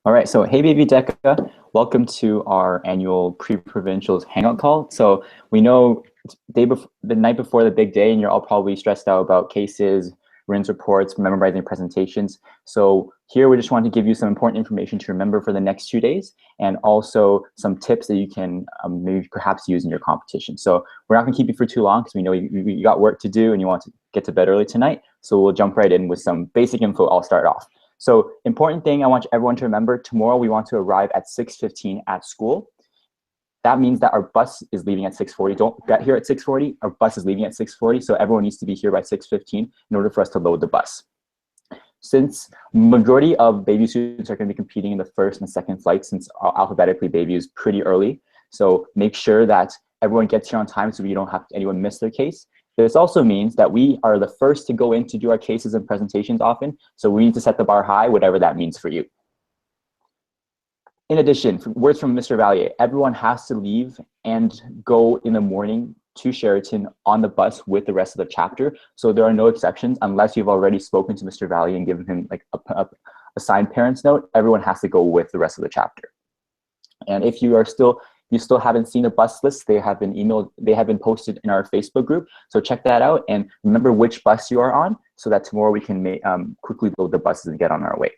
All right, so hey, baby DECA, welcome to our annual Pre-Provincials Hangout call. So we know it's the night before the big day, and you're all probably stressed out about cases, RINs reports, memorizing presentations. So here we just want to give you some important information to remember for the next 2 days, and also some tips that you can maybe perhaps use in your competition. So we're not going to keep you for too long because we know you got work to do and you want to get to bed early tonight. So we'll jump right in with some basic info. I'll start off. So important thing I want everyone to remember, tomorrow we want to arrive at 6:15 at school. That means that our bus is leaving at 6:40. Don't get here at 6:40. Our bus is leaving at 6:40. So everyone needs to be here by 6:15 in order for us to load the bus. Since majority of Bayview students are going to be competing in the first and second flight, since alphabetically Bayview is pretty early. So make sure that everyone gets here on time so you don't have anyone miss their case. This also means that we are the first to go in to do our cases and presentations often, so we need to set the bar high, whatever that means for you. In addition, words from Mr. Valier, everyone has to leave and go in the morning to Sheraton on the bus with the rest of the chapter. So there are no exceptions unless you've already spoken to Mr. Valier and given him like a signed parents note. Everyone has to go with the rest of the chapter. And if you still haven't seen the bus list, they have been emailed, they have been posted in our Facebook group. So check that out and remember which bus you are on so that tomorrow we can quickly load the buses and get on our way.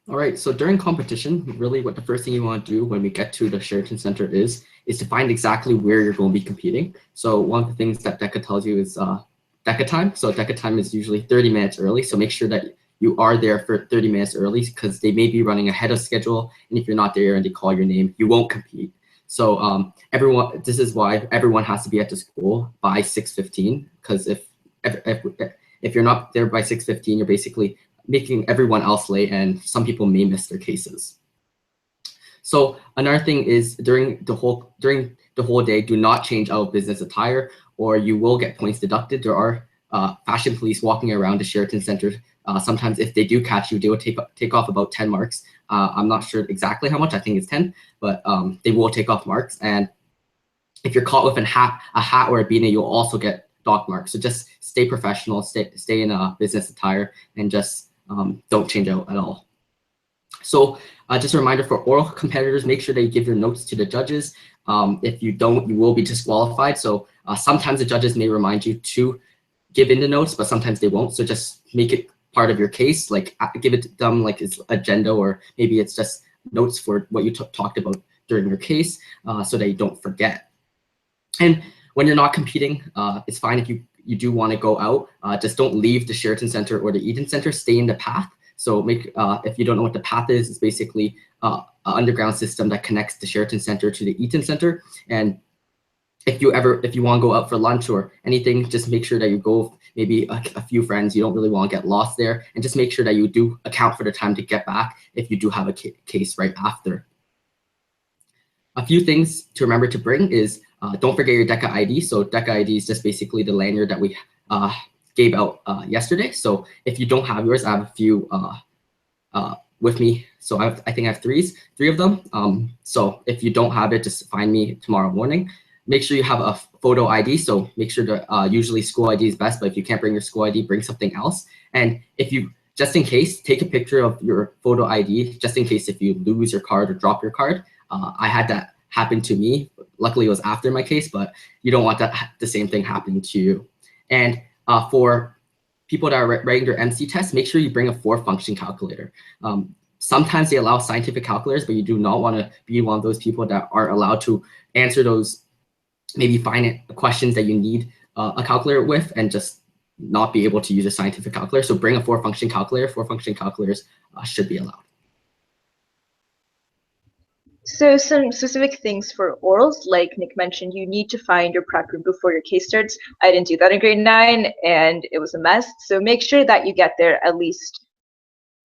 All right, so during competition, really what the first thing you want to do when we get to the Sheraton Center is to find exactly where you're going to be competing. So one of the things that DECA tells you is DECA time. So DECA time is usually 30 minutes early. So make sure that you are there for 30 minutes early because they may be running ahead of schedule. And if you're not there and they call your name, you won't compete. So this is why everyone has to be at the school by 6:15, because if you're not there by 6:15, you're basically making everyone else late and some people may miss their cases. So another thing is during the whole day, do not change out of business attire or you will get points deducted. There are fashion police walking around the Sheraton Center. Sometimes if they do catch you, they will take off about 10 marks. I'm not sure exactly how much, I think it's 10, but they will take off marks. And if you're caught with a hat or a beanie, you'll also get dock marks. So just stay professional, stay in a business attire and just don't change out at all. So just a reminder for oral competitors, make sure that you give your notes to the judges. If you don't, you will be disqualified. So sometimes the judges may remind you to give in the notes, but sometimes they won't. So just make it part of your case, like give it to them like it's agenda, or maybe it's just notes for what you talked about during your case so that you don't forget. And when you're not competing, it's fine if you do want to go out, just don't leave the Sheraton Center or the Eden Center, stay in the path. So if you don't know what the path is, it's basically an underground system that connects the Sheraton Center to the Eaton Center. And if you want to go out for lunch or anything, just make sure that you go maybe a few friends. You don't really want to get lost there, and just make sure that you do account for the time to get back if you do have a case right after. A few things to remember to bring is don't forget your DECA ID. So DECA ID is just basically the lanyard that we gave out yesterday. So if you don't have yours, I have a few with me. So I think I have three of them. So if you don't have it, just find me tomorrow morning. Make sure you have a photo ID. So make sure to usually school ID is best, but if you can't bring your school ID, bring something else. And if you, just in case, take a picture of your photo ID, just in case if you lose your card or drop your card. I had that happen to me. Luckily, it was after my case, but you don't want the same thing happening to you. And for people that are writing their MC test, make sure you bring a 4-function calculator. Sometimes they allow scientific calculators, but you do not want to be one of those people that aren't allowed to answer those maybe find questions that you need a calculator with and just not be able to use a scientific calculator. So bring a 4-function calculator. 4-function calculators should be allowed. So some specific things for orals, like Nick mentioned, you need to find your prep room before your case starts. I didn't do that in grade 9 and it was a mess. So make sure that you get there at least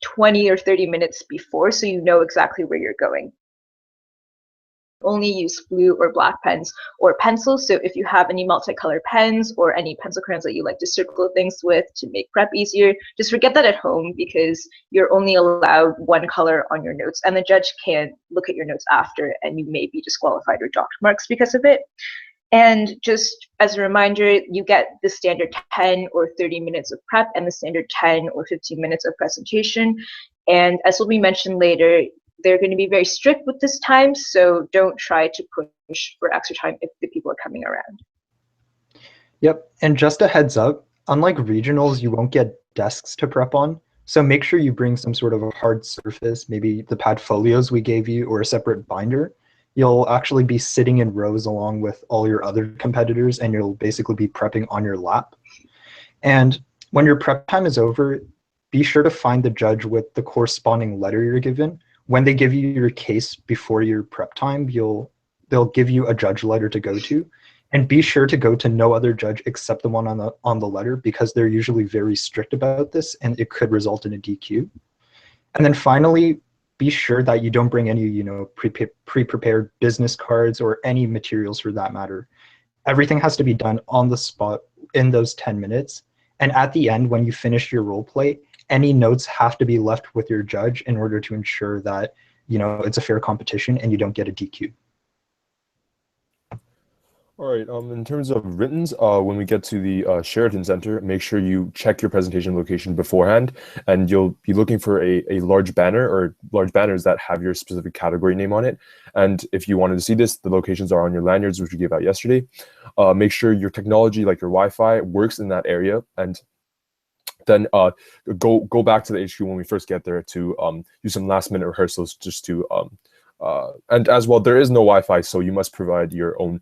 20 or 30 minutes before so you know exactly where you're going. Only use blue or black pens or pencils. So if you have any multicolored pens or any pencil crayons that you like to circle things with to make prep easier, just forget that at home because you're only allowed one color on your notes and the judge can look at your notes after and you may be disqualified or docked marks because of it. And just as a reminder, you get the standard 10 or 30 minutes of prep and the standard 10 or 15 minutes of presentation. And as will be mentioned later, they're going to be very strict with this time, so don't try to push for extra time if the people are coming around. Yep, and just a heads up, unlike regionals, you won't get desks to prep on. So make sure you bring some sort of a hard surface, maybe the pad folios we gave you or a separate binder. You'll actually be sitting in rows along with all your other competitors, and you'll basically be prepping on your lap. And when your prep time is over, be sure to find the judge with the corresponding letter you're given. When they give you your case before your prep time, they'll give you a judge letter to go to. And be sure to go to no other judge except the one on the letter, because they're usually very strict about this and it could result in a DQ. And then finally, be sure that you don't bring any, pre-prepared business cards or any materials for that matter. Everything has to be done on the spot in those 10 minutes. And at the end, when you finish your role play, any notes have to be left with your judge in order to ensure that, it's a fair competition and you don't get a DQ. All right, in terms of writtens, when we get to the Sheraton Center, make sure you check your presentation location beforehand, and you'll be looking for a large banner or large banners that have your specific category name on it. And if you wanted to see this, the locations are on your lanyards, which we gave out yesterday. Make sure your technology, like your Wi-Fi, works in that area, and then go back to the HQ when we first get there to do some last-minute rehearsals just to and as well, there is no Wi-Fi, so you must provide your own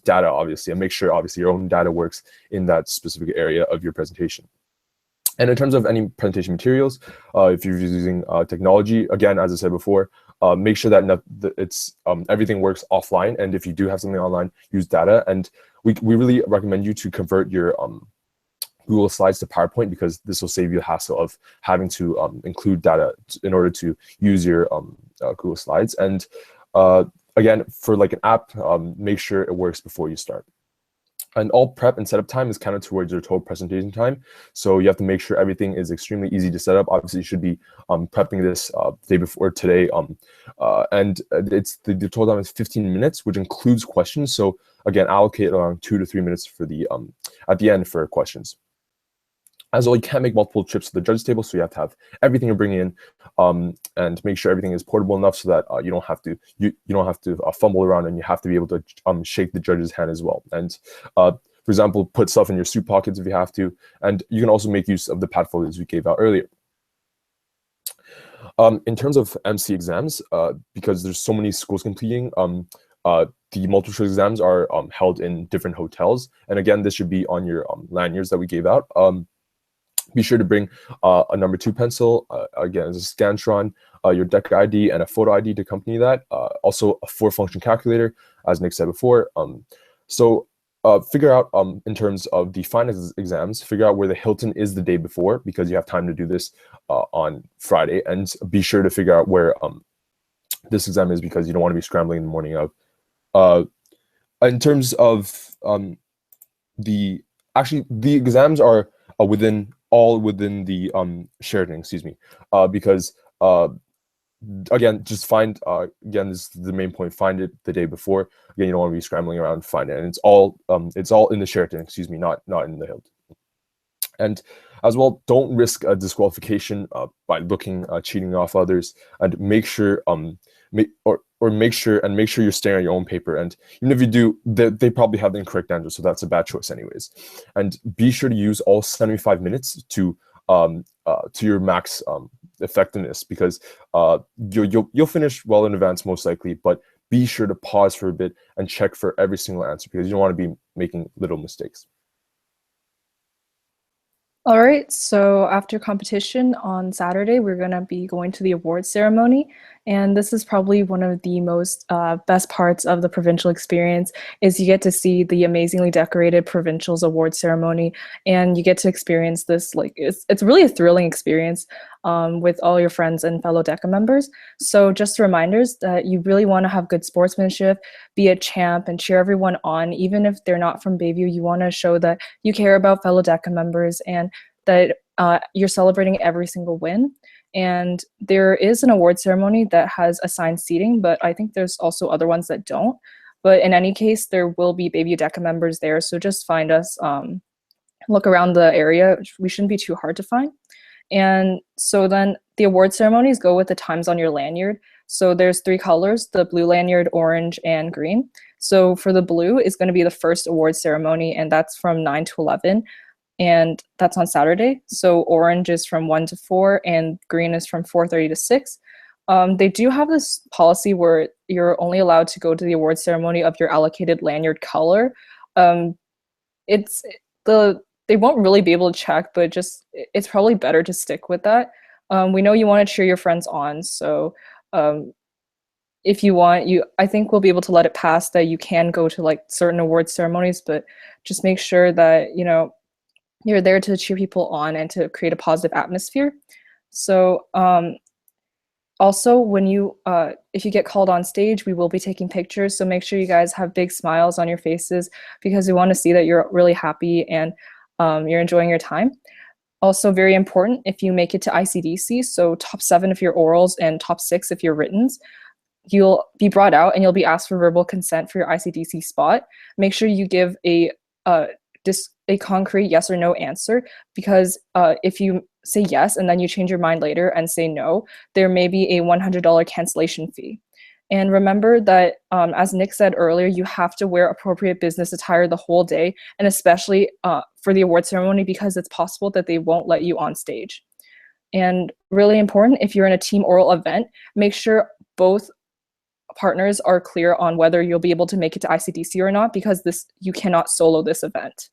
data, obviously, and make sure, obviously, your own data works in that specific area of your presentation. And in terms of any presentation materials, if you're using technology, again, as I said before, make sure that everything works offline. And if you do have something online, use data. And we really recommend you to convert your Google Slides to PowerPoint, because this will save you the hassle of having to include data in order to use your Google Slides. And again, for like an app, make sure it works before you start. And all prep and setup time is counted towards your total presentation time. So you have to make sure everything is extremely easy to set up. Obviously, you should be prepping this the day before today. And the total time is 15 minutes, which includes questions. So again, allocate around 2 to 3 minutes for the at the end for questions. As well, you can't make multiple trips to the judges table, so you have to have everything you're bringing in, and make sure everything is portable enough so that you don't have to fumble around, and you have to be able to shake the judge's hand as well. And for example, put stuff in your suit pockets if you have to, and you can also make use of the pad folios we gave out earlier. In terms of MC exams, because there's so many schools competing, the multiple choice exams are held in different hotels, and again, this should be on your lanyards that we gave out. Be sure to bring a number 2 pencil, again, as a Scantron, your DECA ID, and a photo ID to accompany that. Also, a 4-function calculator, as Nick said before. So figure out, in terms of the finance exams, figure out where the Hilton is the day before, because you have time to do this on Friday. And be sure to figure out where this exam is, because you don't want to be scrambling in the morning of. In terms of the exams are all within the Sheraton, because again, just find, again, this is the main point, find it the day before. Again, you don't want to be scrambling around to find it, and it's all in the Sheraton, not in the Hilton. And as well, don't risk a disqualification by cheating off others, and make sure make sure you're staying on your own paper. And even if you do, they probably have the incorrect answer, so that's a bad choice anyways. And be sure to use all 75 minutes to your max effectiveness, because you'll finish well in advance most likely, but be sure to pause for a bit and check for every single answer, because you don't want to be making little mistakes. All right, so after competition on Saturday, we're going to be going to the awards ceremony. And this is probably one of the most best parts of the provincial experience, is you get to see the amazingly decorated provincials award ceremony, and you get to experience this, like, it's really a thrilling experience with all your friends and fellow DECA members. So just reminders that you really want to have good sportsmanship, be a champ, and cheer everyone on. Even if they're not from Bayview, you want to show that you care about fellow DECA members and that you're celebrating every single win. And there is an award ceremony that has assigned seating, but I think there's also other ones that don't. But in any case, there will be Bayview DECA members there, so just find us, look around the area. We shouldn't be too hard to find. And so then the award ceremonies go with the times on your lanyard. So there's 3 colors, the blue lanyard, orange, and green. So for the blue is going to be the first award ceremony, and that's from 9 to 11, and that's on Saturday. So orange is from 1 to 4, and green is from 4:30 to 6. They do have this policy where you're only allowed to go to the award ceremony of your allocated lanyard color. They won't really be able to check, but just it's probably better to stick with that. We know you want to cheer your friends on, so if you want, I think we'll be able to let it pass that you can go to like certain award ceremonies, but just make sure that you're there to cheer people on and to create a positive atmosphere. So also, when if you get called on stage, we will be taking pictures. So make sure you guys have big smiles on your faces, because we want to see that you're really happy and you're enjoying your time. Also very important, if you make it to ICDC, so top 7 if you're orals and top 6 if you're writtens, you'll be brought out and you'll be asked for verbal consent for your ICDC spot. Make sure you give a concrete yes or no answer, because if you say yes and then you change your mind later and say no, there may be a $100 cancellation fee. And remember that, as Nick said earlier, you have to wear appropriate business attire the whole day, and especially for the award ceremony, because it's possible that they won't let you on stage. And really important, if you're in a team oral event, make sure both partners are clear on whether you'll be able to make it to ICDC or not, because you cannot solo this event.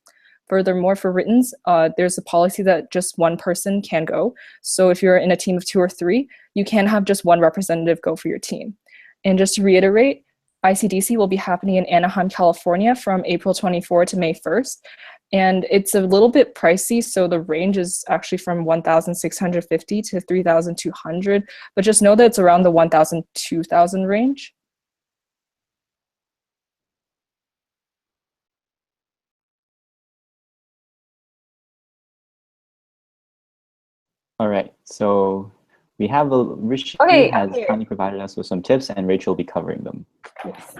Furthermore, for writtens, there's a policy that just one person can go. So if you're in a team of 2 or 3, you can have just one representative go for your team. And just to reiterate, ICDC will be happening in Anaheim, California from April 24 to May 1st. And it's a little bit pricey, so the range is actually from $1,650 to $3,200, but just know that it's around the $1,000 to $2,000 range. All right, so we have Rishi has kindly provided us with some tips, and Rachel will be covering them. Yes.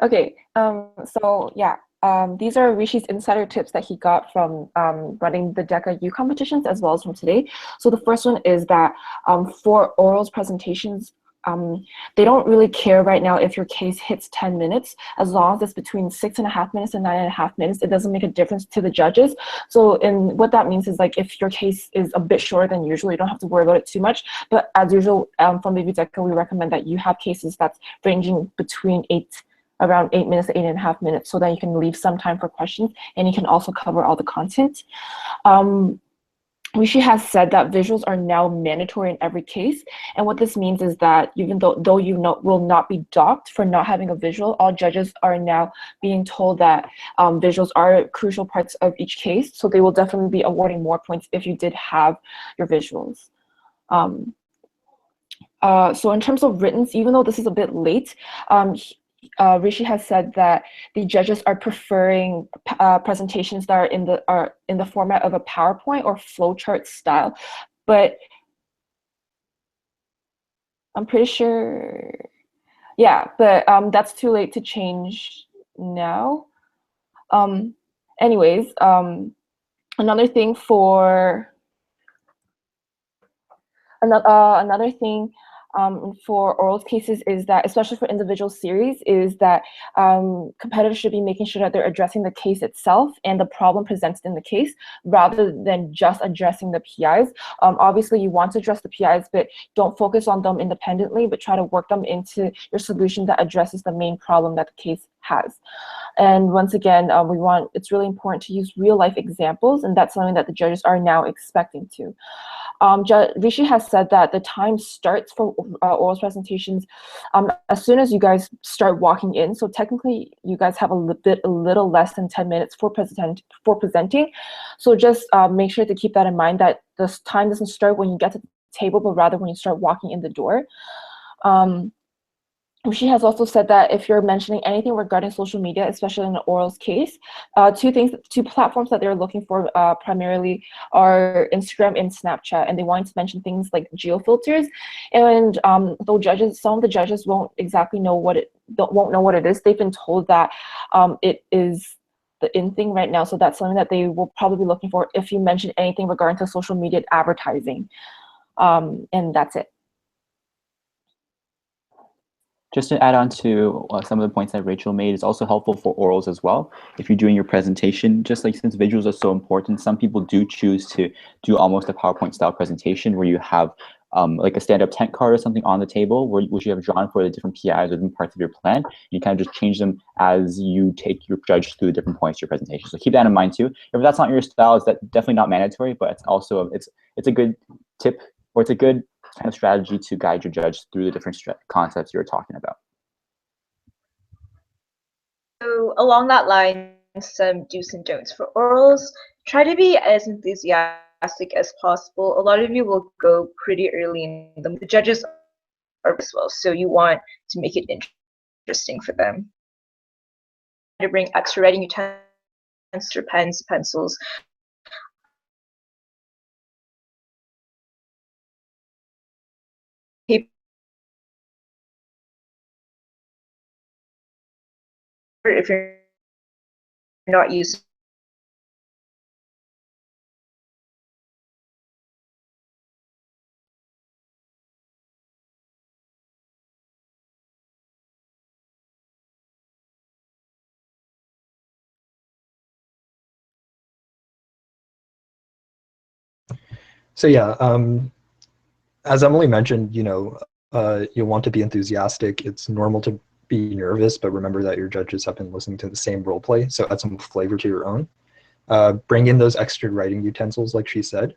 Okay. So yeah. These are Rishi's insider tips that he got from running the DECA U competitions, as well as from today. So the first one is that for orals presentations, they don't really care right now if your case hits 10 minutes, as long as it's between 6.5 minutes and 9.5 minutes. It doesn't make a difference to the judges. So what that means is, like, if your case is a bit shorter than usual, you don't have to worry about it too much. But as usual, from Bayview DECA, we recommend that you have cases that's ranging between around 8 minutes to 8.5 minutes, so that you can leave some time for questions and you can also cover all the content. Rishi has said that visuals are now mandatory in every case, and what this means is that even though you will not be docked for not having a visual, all judges are now being told that visuals are crucial parts of each case, so they will definitely be awarding more points if you did have your visuals. So in terms of writtens, even though this is a bit late, Rishi has said that the judges are preferring presentations that are in the format of a PowerPoint or flowchart style, but I'm pretty sure, yeah, but that's too late to change now. Anyways, another thing for for oral cases is that, especially for individual series, is that competitors should be making sure that they're addressing the case itself and the problem presented in the case, rather than just addressing the PIs. Obviously, you want to address the PIs, but don't focus on them independently, but try to work them into your solution that addresses the main problem that the case has. And once again, it's really important to use real life examples, and that's something that the judges are now expecting to. Rishi has said that the time starts for oral presentations as soon as you guys start walking in. So technically, you guys have a little less than 10 minutes for presenting. So just make sure to keep that in mind, that this time doesn't start when you get to the table, but rather when you start walking in the door. She has also said that if you're mentioning anything regarding social media, especially in an orals case, two platforms that they're looking for primarily are Instagram and Snapchat, and they want to mention things like geofilters. And some of the judges won't exactly know what it is. They've been told that it is the in thing right now, so that's something that they will probably be looking for if you mention anything regarding to social media advertising. And that's it. Just to add on to some of the points that Rachel made, it's also helpful for orals as well. If you're doing your presentation, just like since visuals are so important, some people do choose to do almost a PowerPoint style presentation where you have like a stand-up tent card or something on the table which you have drawn for the different PIs or different parts of your plan. You kind of just change them as you take your judge through the different points of your presentation. So keep that in mind too. If that's not your style, it's definitely not mandatory, but it's also it's a good tip, or it's a good kind of strategy to guide your judge through the different concepts you're talking about. So along that line, some do's and don'ts for orals. Try to be as enthusiastic as possible. A lot of you will go pretty early in them. The judges are as well, so you want to make it interesting for them. To bring extra writing utensils, pens, pencils. Paper if you're not used. So yeah, as Emily mentioned, you'll want to be enthusiastic. It's normal to be nervous, but remember that your judges have been listening to the same role play, so add some flavor to your own. Bring in those extra writing utensils, like she said.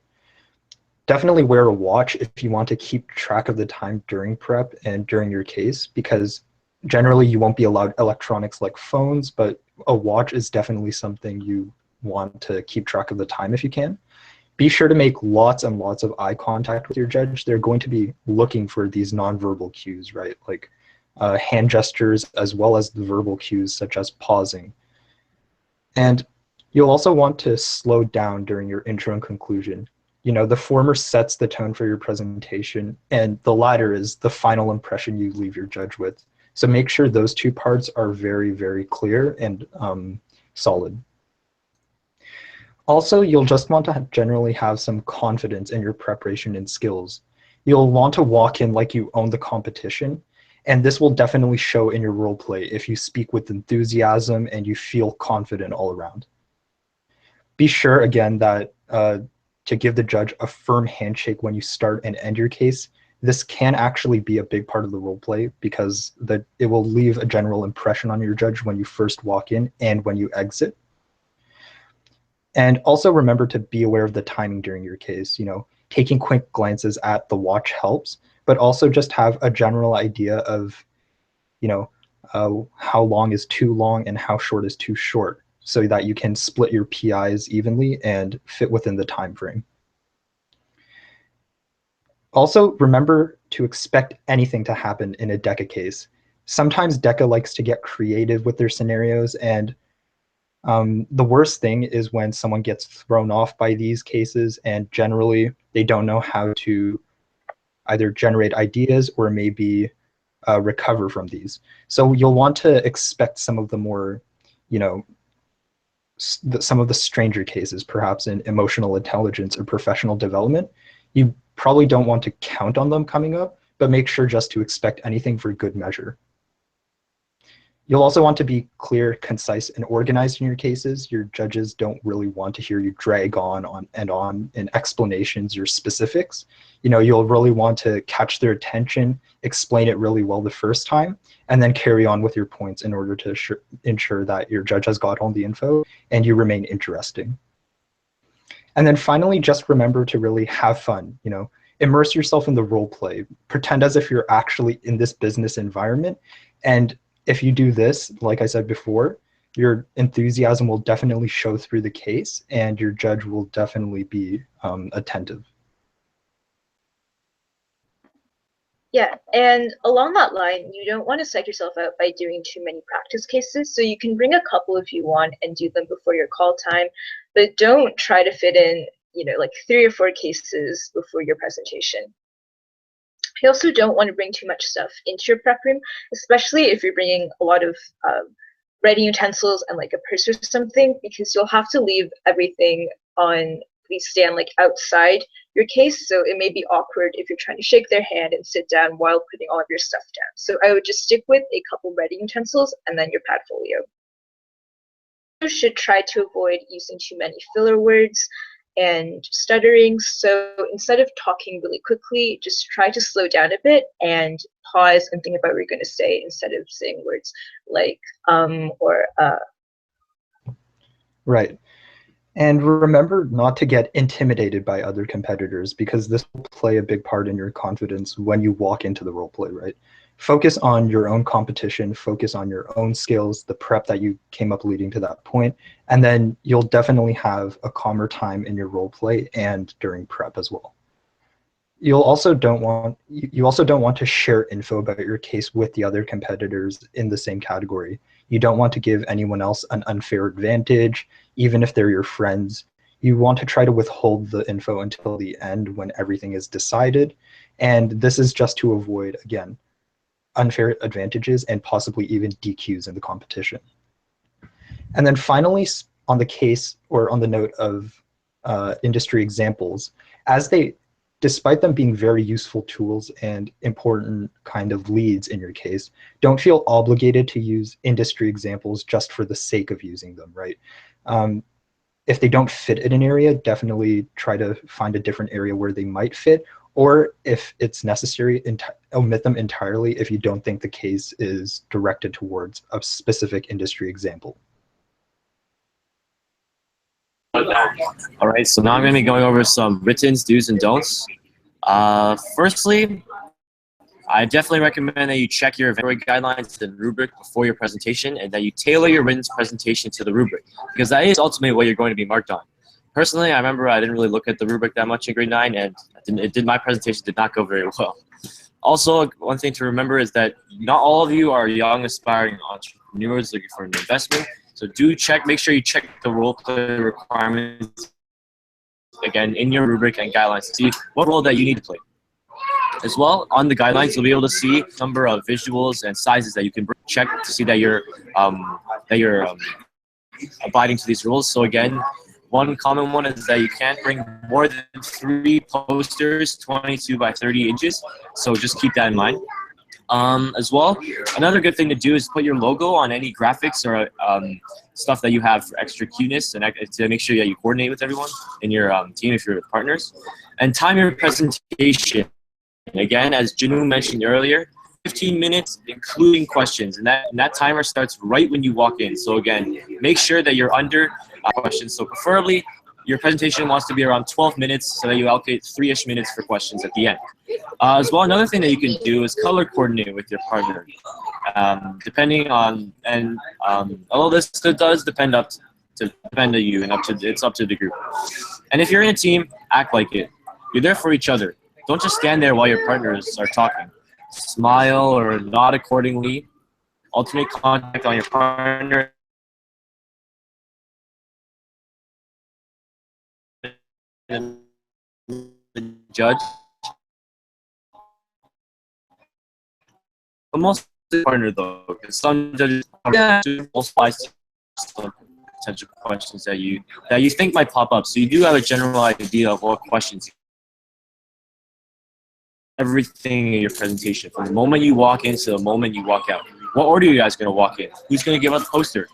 Definitely wear a watch if you want to keep track of the time during prep and during your case, because generally you won't be allowed electronics like phones, but a watch is definitely something you want to keep track of the time if you can. Be sure to make lots and lots of eye contact with your judge. They're going to be looking for these nonverbal cues, right? Like hand gestures, as well as the verbal cues, such as pausing. And you'll also want to slow down during your intro and conclusion. The former sets the tone for your presentation, and the latter is the final impression you leave your judge with. So make sure those two parts are very, very clear and solid. Also, you'll just want to generally have some confidence in your preparation and skills. You'll want to walk in like you own the competition, and this will definitely show in your role play if you speak with enthusiasm and you feel confident all around. Be sure, again, that to give the judge a firm handshake when you start and end your case. This can actually be a big part of the role play because it will leave a general impression on your judge when you first walk in and when you exit. And also remember to be aware of the timing during your case. Taking quick glances at the watch helps, but also just have a general idea of, how long is too long and how short is too short, so that you can split your PIs evenly and fit within the time frame. Also, remember to expect anything to happen in a DECA case. Sometimes DECA likes to get creative with their scenarios, and the worst thing is when someone gets thrown off by these cases, and generally they don't know how to either generate ideas or maybe recover from these. So you'll want to expect some of the more, some of the stranger cases, perhaps in emotional intelligence or professional development. You probably don't want to count on them coming up, but make sure just to expect anything for good measure. You'll also want to be clear, concise, and organized in your cases. Your judges don't really want to hear you drag on in explanations or specifics. You'll really want to catch their attention, explain it really well the first time, and then carry on with your points in order to ensure that your judge has got all the info and you remain interesting. And then finally, just remember to really have fun. Immerse yourself in the role play. Pretend as if you're actually in this business environment. And if you do this, like I said before, your enthusiasm will definitely show through the case and your judge will definitely be attentive. Yeah, and along that line, you don't want to psych yourself out by doing too many practice cases. So you can bring a couple if you want and do them before your call time, but don't try to fit in, like 3 or 4 cases before your presentation. You also don't want to bring too much stuff into your prep room, especially if you're bringing a lot of writing utensils and like a purse or something, because you'll have to leave everything on the stand like outside your case, so it may be awkward if you're trying to shake their hand and sit down while putting all of your stuff down. So I would just stick with a couple writing utensils and then your pad folio. You should try to avoid using too many filler words and stuttering. So instead of talking really quickly, just try to slow down a bit and pause and think about what you're going to say instead of saying words like or Right. And remember not to get intimidated by other competitors, because this will play a big part in your confidence when you walk into the role play, right? Focus on your own competition, focus on your own skills, the prep that you came up leading to that point, and then you'll definitely have a calmer time in your role play and during prep as well. You also don't want to share info about your case with the other competitors in the same category. You don't want to give anyone else an unfair advantage, even if they're your friends. You want to try to withhold the info until the end when everything is decided. And this is just to avoid, again, unfair advantages and possibly even DQs in the competition. And then finally, on the case or on the note of industry examples, despite them being very useful tools and important kind of leads in your case, don't feel obligated to use industry examples just for the sake of using them, right? If they don't fit in an area, definitely try to find a different area where they might fit, or if it's necessary, omit them entirely if you don't think the case is directed towards a specific industry example. All right, so now I'm going to be going over some written do's and don'ts. Firstly, I definitely recommend that you check your evaluation guidelines and rubric before your presentation, and that you tailor your written presentation to the rubric, because that is ultimately what you're going to be marked on. Personally, I remember I didn't really look at the rubric that much in grade 9, and my presentation did not go very well. Also, one thing to remember is that not all of you are young, aspiring entrepreneurs looking for an investment. So make sure you check the role play requirements again in your rubric and guidelines to see what role that you need to play. As well, on the guidelines, you'll be able to see number of visuals and sizes that you can check to see that you're abiding to these rules. So again, one common one is that you can't bring more than 3 posters 22 by 30 inches. So just keep that in mind. As well, another good thing to do is put your logo on any graphics or stuff that you have for extra cuteness, and to make sure that you coordinate with everyone in your team if you're partners. And time your presentation. Again, as Jinu mentioned earlier, 15 minutes including questions, and that timer starts right when you walk in. So again, make sure that you're under questions. So preferably your presentation wants to be around 12 minutes so that you allocate 3-ish minutes for questions at the end. As well, another thing that you can do is color coordinate with your partner. Depending on, and although this does depend on you, and it's up to the group. And if you're in a team, act like it. You're there for each other. Don't just stand there while your partners are talking. Smile or nod accordingly. Alternate contact on your partner. And the judge. But most the partner though, because some judges also ask some potential questions that you think might pop up. So you do have a general idea of what questions. Everything in your presentation, from the moment you walk in to the moment you walk out. What order are you guys going to walk in? Who's going to give out the poster?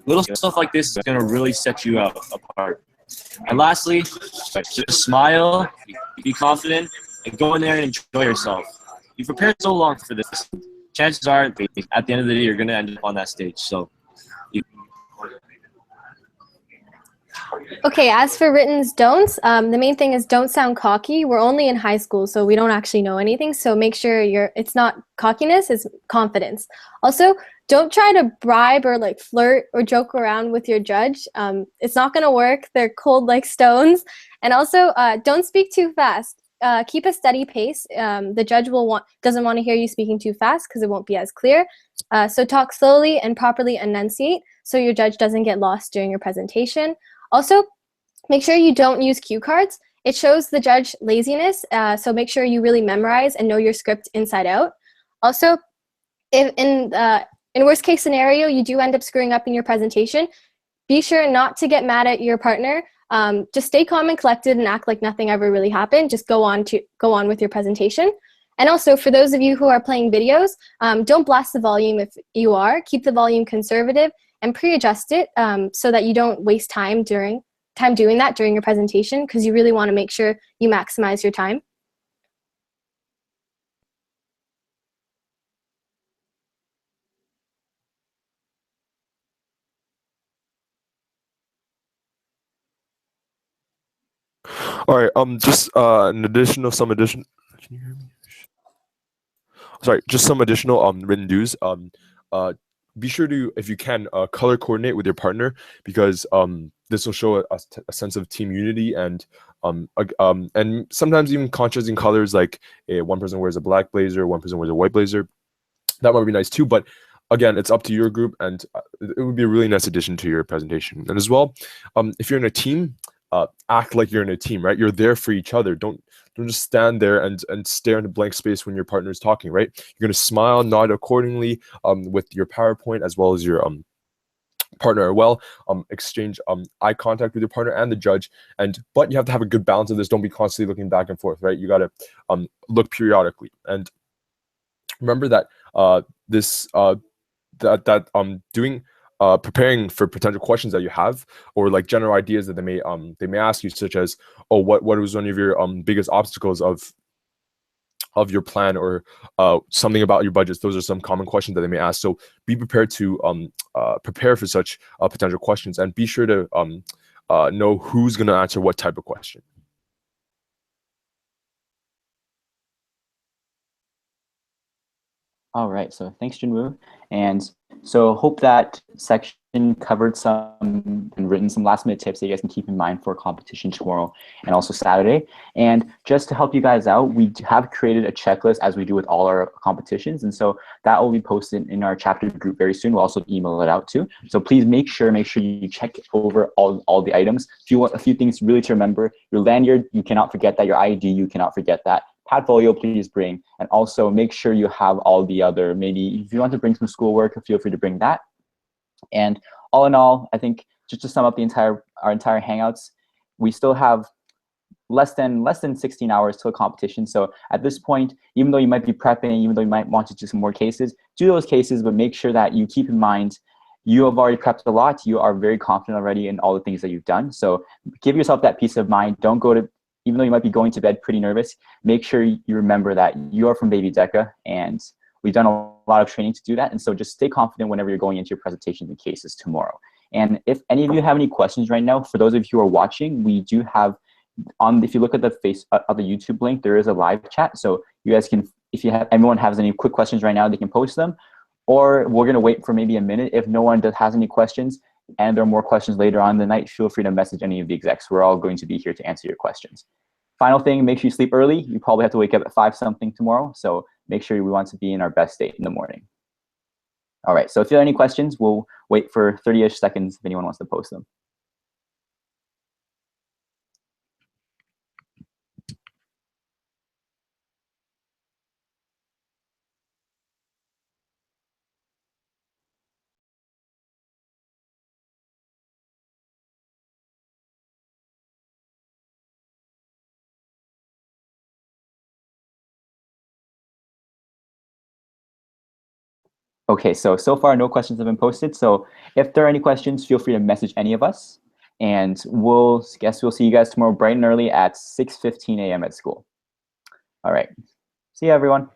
Little stuff like this is going to really set you apart. And lastly, just smile, be confident, and go in there and enjoy yourself. You prepared so long for this. Chances are, at the end of the day, you're going to end up on that stage. So. Okay, as for written's don'ts, the main thing is don't sound cocky. We're only in high school, so we don't actually know anything. So make sure it's not cockiness, it's confidence. Also, don't try to bribe or like flirt or joke around with your judge. It's not going to work. They're cold like stones. And also, don't speak too fast. keep a steady pace. The judge doesn't want to hear you speaking too fast because it won't be as clear. So talk slowly and properly enunciate so your judge doesn't get lost during your presentation. Also, make sure you don't use cue cards. It shows the judge laziness, so make sure you really memorize and know your script inside out. Also, if in worst case scenario, you do end up screwing up in your presentation, be sure not to get mad at your partner. Just stay calm and collected and act like nothing ever really happened. Just go on with your presentation. And also, for those of you who are playing videos, don't blast the volume if you are. Keep the volume conservative and pre-adjust it so that you don't waste time doing that during your presentation, because you really want to make sure you maximize your time. All right. Just an additional, some additional. Can you hear me? Sorry, just some additional written dues. Be sure to, if you can, color coordinate with your partner, because this will show a sense of team unity, and sometimes even contrasting colors, like one person wears a black blazer, one person wears a white blazer. That might be nice too, but again, it's up to your group, and it would be a really nice addition to your presentation. And as well, if you're in a team, act like you're in a team, right? You're there for each other. Don't just stand there and stare into blank space when your partner is talking, right? You're going to smile, nod accordingly with your PowerPoint, as well as your partner as well. Exchange eye contact with your partner and the judge, but you have to have a good balance of this. Don't be constantly looking back and forth, right? You got to look periodically, and remember that preparing for potential questions that you have, or like general ideas that they may ask you, such as, oh, what was one of your biggest obstacles of your plan, or something about your budgets. Those are some common questions that they may ask. So be prepared to prepare for such potential questions, and be sure to know who's going to answer what type of question. All right, so thanks, Junwoo. And so hope that section covered some and written some last minute tips that you guys can keep in mind for competition tomorrow and also Saturday. And just to help you guys out, we have created a checklist, as we do with all our competitions. And so that will be posted in our chapter group very soon. We'll also email it out too. So please make sure you check over all the items. If you want a few things really to remember, your lanyard, you cannot forget that. Your ID, you cannot forget that. Portfolio, please bring, and also make sure you have all the other, maybe if you want to bring some schoolwork, feel free to bring that. And all in all, I think just to sum up our entire Hangouts, we still have less than 16 hours to a competition. So at this point, even though you might be prepping, even though you might want to do some more cases, do those cases, but make sure that you keep in mind you have already prepped a lot. You are very confident already in all the things that you've done. So give yourself that peace of mind. Don't go to, even though you might be going to bed pretty nervous, make sure you remember that you are from Bayview DECA, and we've done a lot of training to do that. And so just stay confident whenever you're going into your presentations and cases tomorrow. And if any of you have any questions right now, for those of you who are watching, we do have if you look at the YouTube link, there is a live chat. So you guys can, if everyone has any quick questions right now, they can post them, or we're gonna wait for maybe a minute. If no one has any questions, and there are more questions later on in the night, feel free to message any of the execs. We're all going to be here to answer your questions. Final thing, make sure you sleep early. You probably have to wake up at 5 something tomorrow, so make sure we want to be in our best state in the morning. All right, so if you have any questions, we'll wait for 30-ish seconds if anyone wants to post them. Okay, so far no questions have been posted. So if there are any questions, feel free to message any of us, and we'll see you guys tomorrow bright and early at 6:15 a.m. at school. All right, see you everyone.